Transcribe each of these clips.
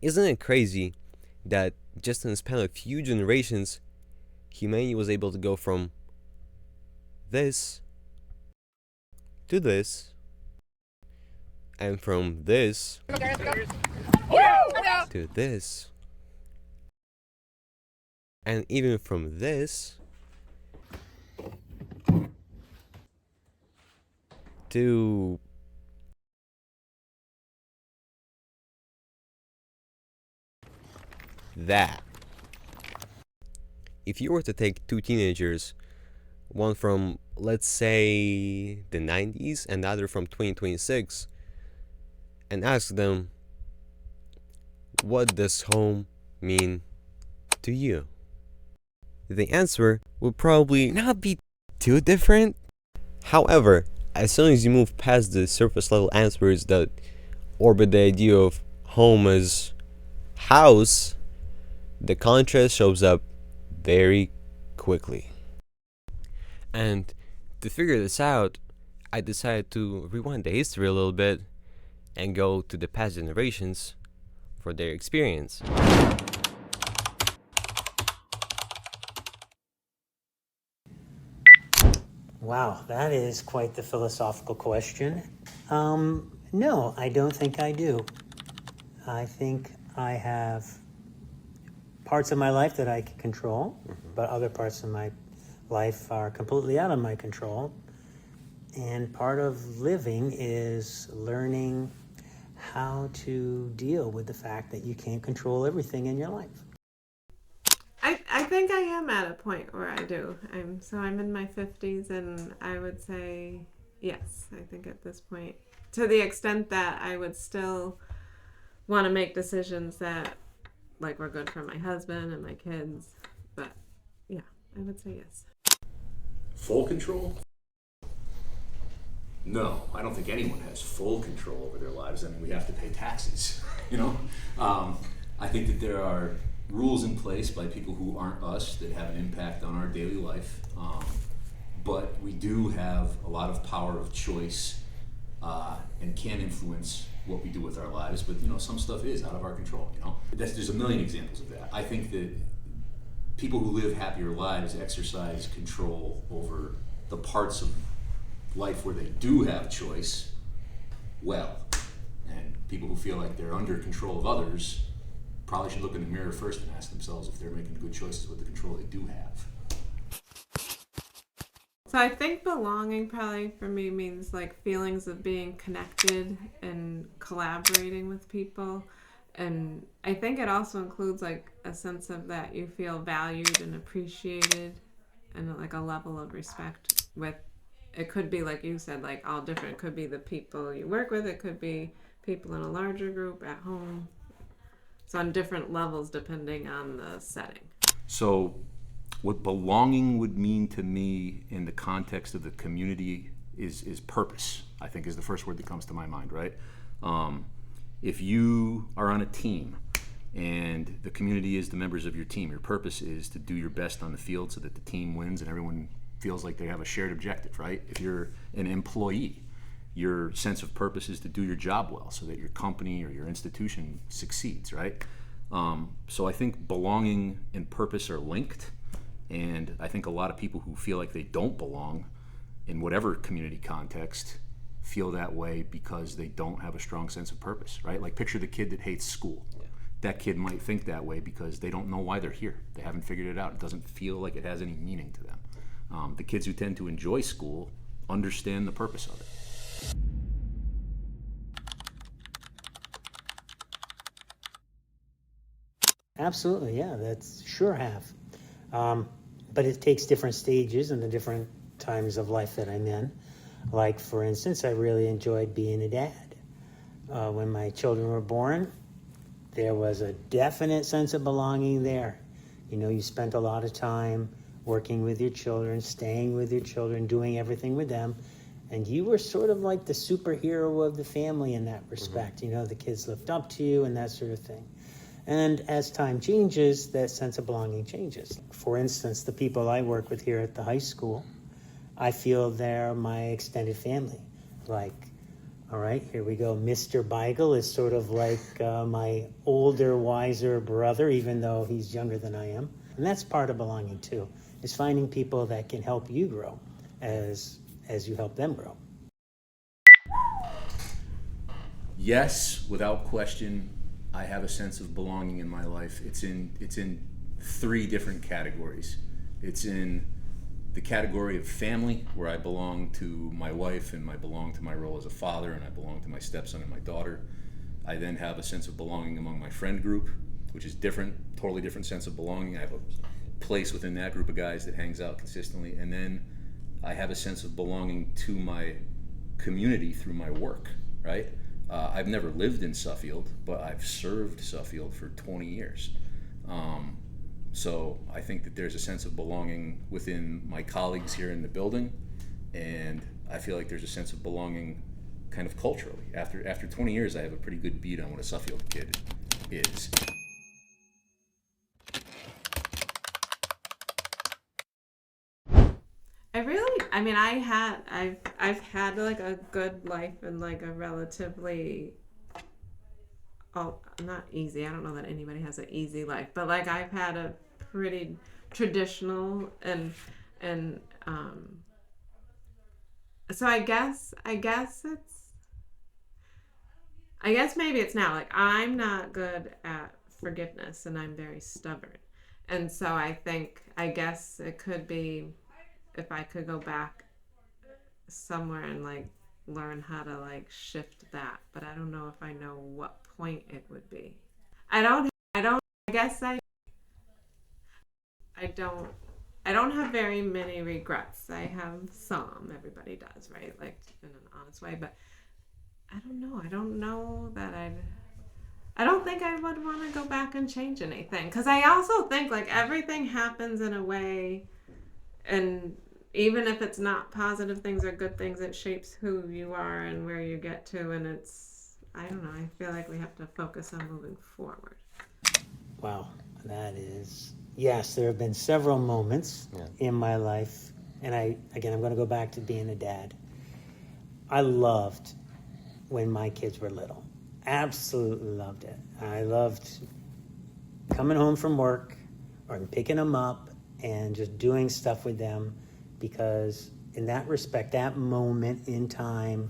Isn't it crazy that just in the span of a few generations, humanity was able to go from this to this, and from this to this, and even from this to that. If you were to take two teenagers, one from, let's say, the 90s and the other from 2026, and ask them, what does home mean to you? The answer would probably not be too different. However, as soon as you move past the surface level answers that orbit the idea of home as house, the contrast shows up very quickly. And to figure this out, I decided to rewind the history a little bit and go to the past generations for their experience. Wow, that is quite the philosophical question. No, I don't think I do. I think I have parts of my life that I can control, but other parts of my life are completely out of my control. And part of living is learning how to deal with the fact that you can't control everything in your life. I think I am at a point where I do. I'm in my 50s, and I would say yes. I think at this point, to the extent that I would still want to make decisions that like were good for my husband and my kids. But yeah, I would say yes. Full control? No, I don't think anyone has full control over their lives. I mean, we have to pay taxes, you know? I think that there are rules in place by people who aren't us that have an impact on our daily life. But we do have a lot of power of choice and can influence what we do with our lives. But, you know, some stuff is out of our control, you know? There's a million examples of that. I think that people who live happier lives exercise control over the parts of life where they do have choice well. And people who feel like they're under control of others probably should look in the mirror first and ask themselves if they're making good choices with the control they do have. So I think belonging probably for me means like feelings of being connected and collaborating with people. And I think it also includes like a sense of that you feel valued and appreciated and like a level of respect with, it could be like you said, like all different. It could be the people you work with, it could be people in a larger group at home. So on different levels depending on the setting. So what belonging would mean to me in the context of the community is purpose, I think is the first word that comes to my mind, right? If you are on a team and the community is the members of your team, your purpose is to do your best on the field so that the team wins and everyone feels like they have a shared objective, right? If you're an employee, your sense of purpose is to do your job well so that your company or your institution succeeds, right? So I think belonging and purpose are linked, and I think a lot of people who feel like they don't belong in whatever community context feel that way because they don't have a strong sense of purpose, right? Like picture the kid that hates school. Yeah. That kid might think that way because they don't know why they're here. They haven't figured it out. It doesn't feel like it has any meaning to them. The kids who tend to enjoy school understand the purpose of it. Absolutely, yeah, that's sure have. But it takes different stages and the different times of life that I'm in. Like, for instance, I really enjoyed being a dad. When my children were born, there was a definite sense of belonging there. You know, you spent a lot of time working with your children, staying with your children, doing everything with them. And you were sort of like the superhero of the family in that respect. You know, the kids looked up to you and that sort of thing. And as time changes, that sense of belonging changes. For instance, the people I work with here at the high school, I feel they're my extended family. Like, All right, here we go. Mr. Beigel is sort of like my older, wiser brother, even though he's younger than I am. And that's part of belonging too, is finding people that can help you grow as you help them grow. Yes, without question, I have a sense of belonging in my life. It's in 3 different categories. It's in the category of family, where I belong to my wife and I belong to my role as a father, and I belong to my stepson and my daughter. I then have a sense of belonging among my friend group, which is different, totally different sense of belonging. I have a place within that group of guys that hangs out consistently. And then I have a sense of belonging to my community through my work, right? I've never lived in Suffield, but I've served Suffield for 20 years. So I think that there's a sense of belonging within my colleagues here in the building, and I feel like there's a sense of belonging kind of culturally. After 20 years, I have a pretty good beat on what a Suffield kid is. I've had like a good life and like a relatively, not easy. I don't know that anybody has an easy life, but like I've had a pretty traditional and so I guess maybe it's now like I'm not good at forgiveness and I'm very stubborn. And so I guess it could be if I could go back somewhere and like learn how to like shift that, but I don't know if I know what point it would be. I don't have very many regrets. I have some, everybody does, right? Like in an honest way, but I don't know. I don't think I would want to go back and change anything, because I also think like everything happens in a way, and even if it's not positive things or good things, it shapes who you are and where you get to, and I don't know, I feel like we have to focus on moving forward. Wow, that is, yes, there have been several moments in my life, and I'm going to go back to being a dad. I loved when my kids were little. Absolutely loved it. I loved coming home from work or picking them up and just doing stuff with them, because in that respect, that moment in time,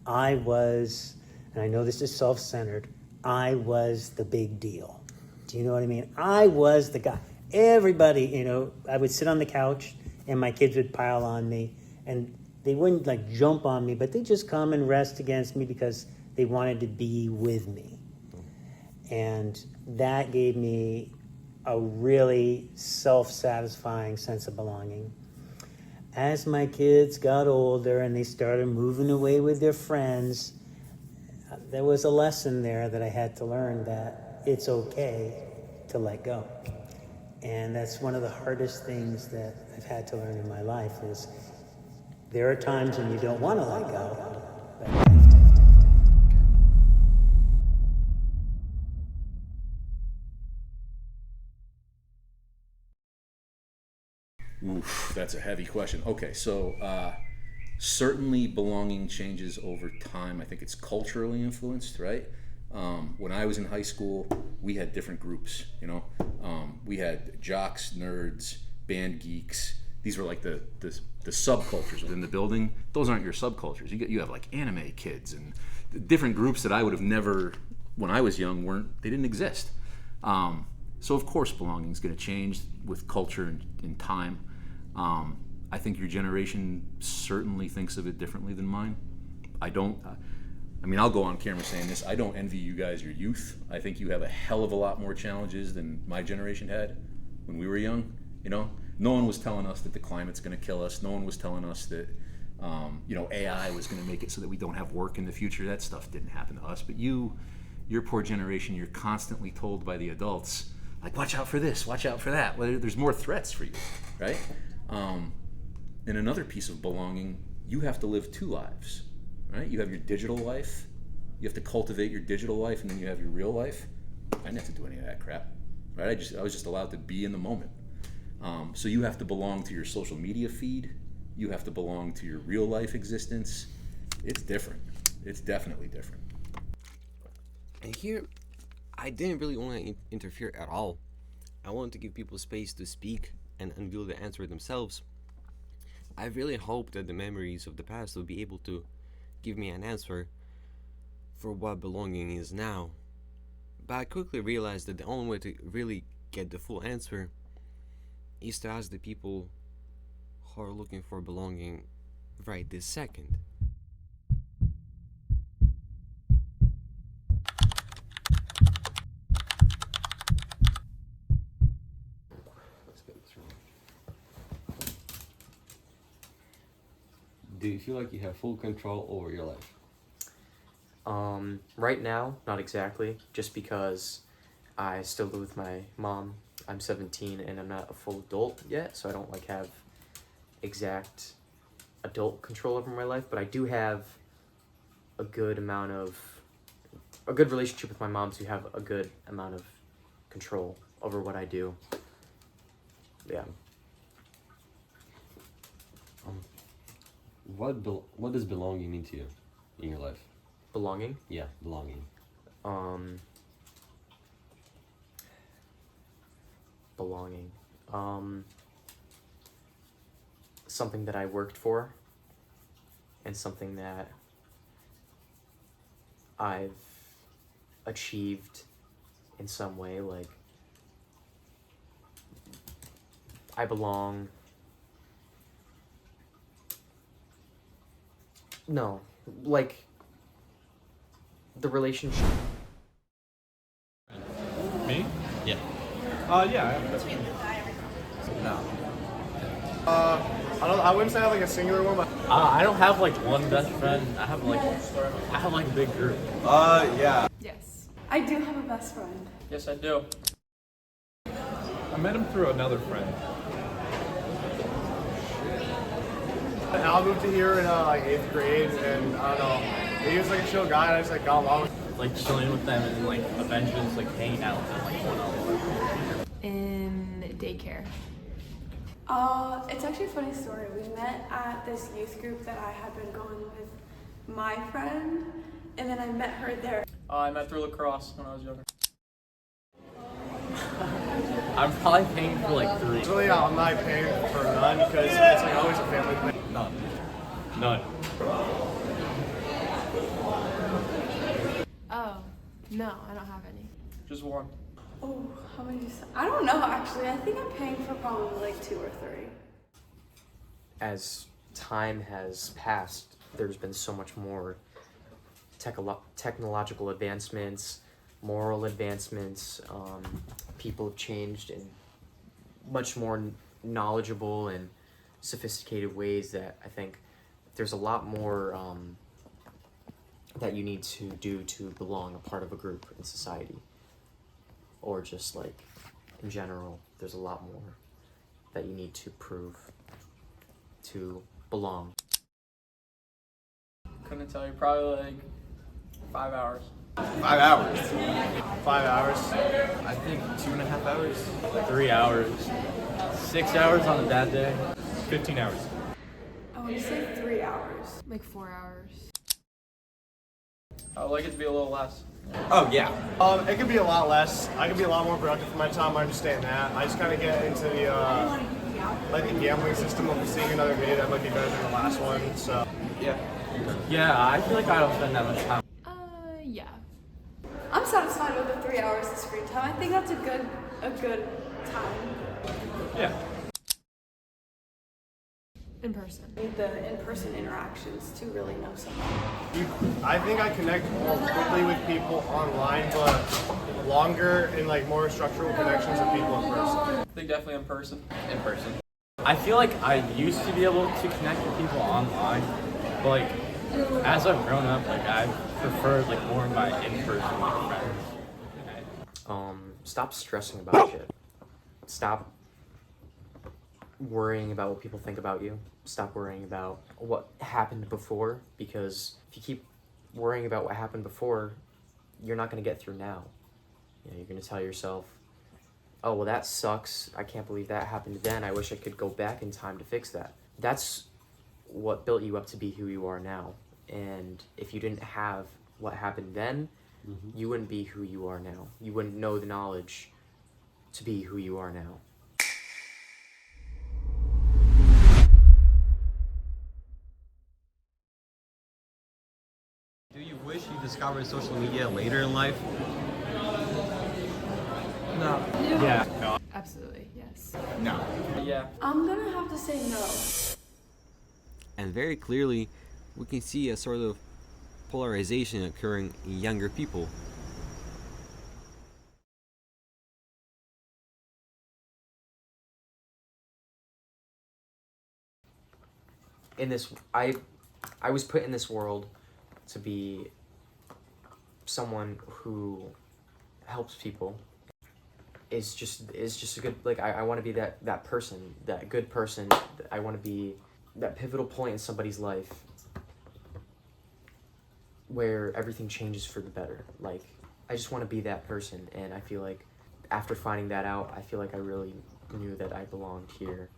I was, and I know this is self-centered, I was the big deal. Do you know what I mean? I was the guy. Everybody, I would sit on the couch and my kids would pile on me, and they wouldn't like jump on me, but they'd just come and rest against me because they wanted to be with me. And that gave me a really self-satisfying sense of belonging. As my kids got older and they started moving away with their friends, there was a lesson there that I had to learn, that it's okay to let go. And that's one of the hardest things that I've had to learn in my life, is there are times when you don't want to let go, but you have to. Oof, that's a heavy question. Okay, so certainly belonging changes over time. I think it's culturally influenced, right? When I was in high school, we had different groups, we had jocks, nerds, band geeks. These were like the subcultures within the building. Those aren't your subcultures. You have like anime kids and different groups that I would have never, when I was young, they didn't exist. So of course belonging is going to change with culture and time. I think your generation certainly thinks of it differently than mine. I'll go on camera saying this. I don't envy you guys your youth. I think you have a hell of a lot more challenges than my generation had when we were young. No one was telling us that the climate's going to kill us. No one was telling us that AI was going to make it so that we don't have work in the future. That stuff didn't happen to us. But your poor generation, you're constantly told by the adults, like, watch out for this, watch out for that. Well, there's more threats for you, right? And another piece of belonging, you have to live 2 lives, right? You have your digital life. You have to cultivate your digital life, and then you have your real life. I didn't have to do any of that crap, right? I was just allowed to be in the moment. So you have to belong to your social media feed. You have to belong to your real life existence. It's different. It's definitely different. And here, I didn't really want to interfere at all. I wanted to give people space to speak and unveil the answer themselves. I really hope that the memories of the past will be able to give me an answer for what belonging is now. But I quickly realized that the only way to really get the full answer is to ask the people who are looking for belonging right this second. Do you feel like you have full control over your life? Right now, not exactly, just because I still live with my mom. I'm 17 and I'm not a full adult yet, so I don't like have exact adult control over my life, but I do have a good relationship with my mom, to have a good amount of control over what I do. Yeah. What does belonging mean to you in your life? Belonging? Yeah, belonging. Belonging. Something that I worked for, and something that I've achieved in some way. Like, I belong. No, like the relationship. Me? Yeah. Yeah, I have a best friend. No. I wouldn't say I have like a singular one, but I don't have like one best friend. I have like a big group. yeah. Yes. I do have a best friend. Yes, I do. I met him through another friend. Al moved to here in like 8th grade, and I don't know. He was like a chill guy, and I just like got along with him. Like chilling with them, and then like eventually just like hanging out with them like one-on-one. In daycare. It's actually a funny story. We met at this youth group that I had been going with my friend, and then I met her there. I met through lacrosse when I was younger. I'm probably paying for like 3. Really, I'm not paying for none because it's like always a family thing. None. Oh, no, I don't have any. Just one. Oh, how many do you say? I don't know, actually. I think I'm paying for probably like 2 or 3. As time has passed, there's been so much more technological advancements, moral advancements. People have changed in much more knowledgeable and sophisticated ways that I think there's a lot more that you need to do to belong a part of a group in society. Or just like in general, there's a lot more that you need to prove to belong. Couldn't tell you. Probably like 5 hours. 5 hours. 5 hours. I think 2.5 hours. 3 hours. 6 hours on a bad day. 15 hours. I want to say 3 hours. Like 4 hours. I would like it to be a little less. Oh yeah. It could be a lot less. I could be a lot more productive for my time. I understand that. I just kind of get into the like the gambling system of seeing another video that might be better than the last one. So Yeah, I feel like I don't spend that much time. Yeah. I'm satisfied with the 3 hours of screen time. I think that's a good time. yeah. In person. Need the in-person interactions to really know someone. I think I connect more quickly with people online, but longer and like more structural connections with people in person. I think definitely in person. In person. I feel like I used to be able to connect with people online, but like as I've grown up, like I've preferred like more of my in-person like, friends. Stop stressing about shit. Stop worrying about what people think about you. Stop worrying about what happened before, because if you keep worrying about what happened before, you're not going to get through now. You know, you're going to tell yourself, oh, well, that sucks. I can't believe that happened then. I wish I could go back in time to fix that. That's what built you up to be who you are now. And if you didn't have what happened then, you wouldn't be who you are now. You wouldn't know the knowledge to be who you are now. Do you wish you discovered social media later in life? No. Yeah. Absolutely, yes. No. Yeah. I'm gonna have to say no. And very clearly, we can see a sort of polarization occurring in younger people. In this, I was put in this world to be someone who helps people. Is just a good, like, I want to be that person, that good person. I want to be that pivotal point in somebody's life where everything changes for the better. Like, I just want to be that person, and I feel like after finding that out, I feel like I really knew that I belonged here.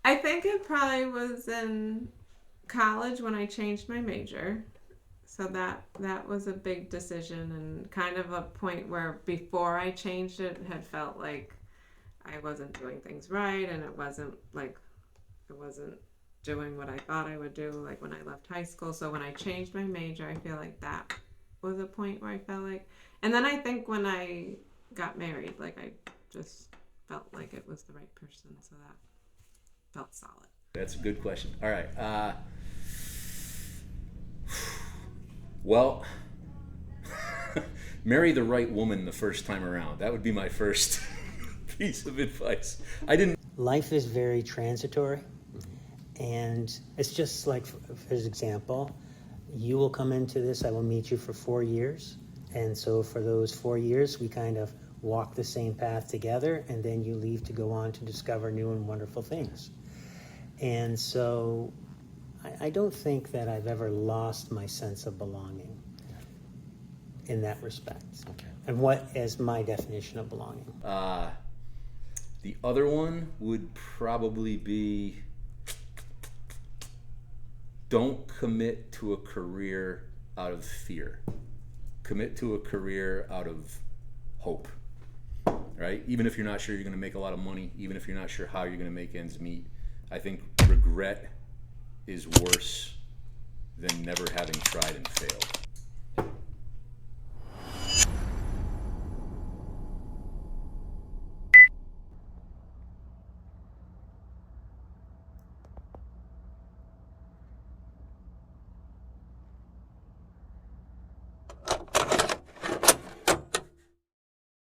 I think it probably was in college when I changed my major. So that was a big decision, and kind of a point where before I changed it had felt like I wasn't doing things right, and it wasn't like I wasn't doing what I thought I would do, like when I left high school. So when I changed my major, I feel like that was a point where I felt like, and then I think when I got married, like I just felt like it was the right person, so that felt solid. That's a good question. All right. Well, marry the right woman the first time around. That would be my first piece of advice. Life is very transitory, and it's just like, for example, you will come into this, I will meet you for 4 years, and so for those 4 years, we kind of walk the same path together, and then you leave to go on to discover new and wonderful things. And so I don't think that I've ever lost my sense of belonging in that respect. Okay. And what is my definition of belonging? The other one would probably be, don't commit to a career out of fear. Commit to a career out of hope, right? Even if you're not sure you're going to make a lot of money, even if you're not sure how you're going to make ends meet, I think regret is worse than never having tried and failed.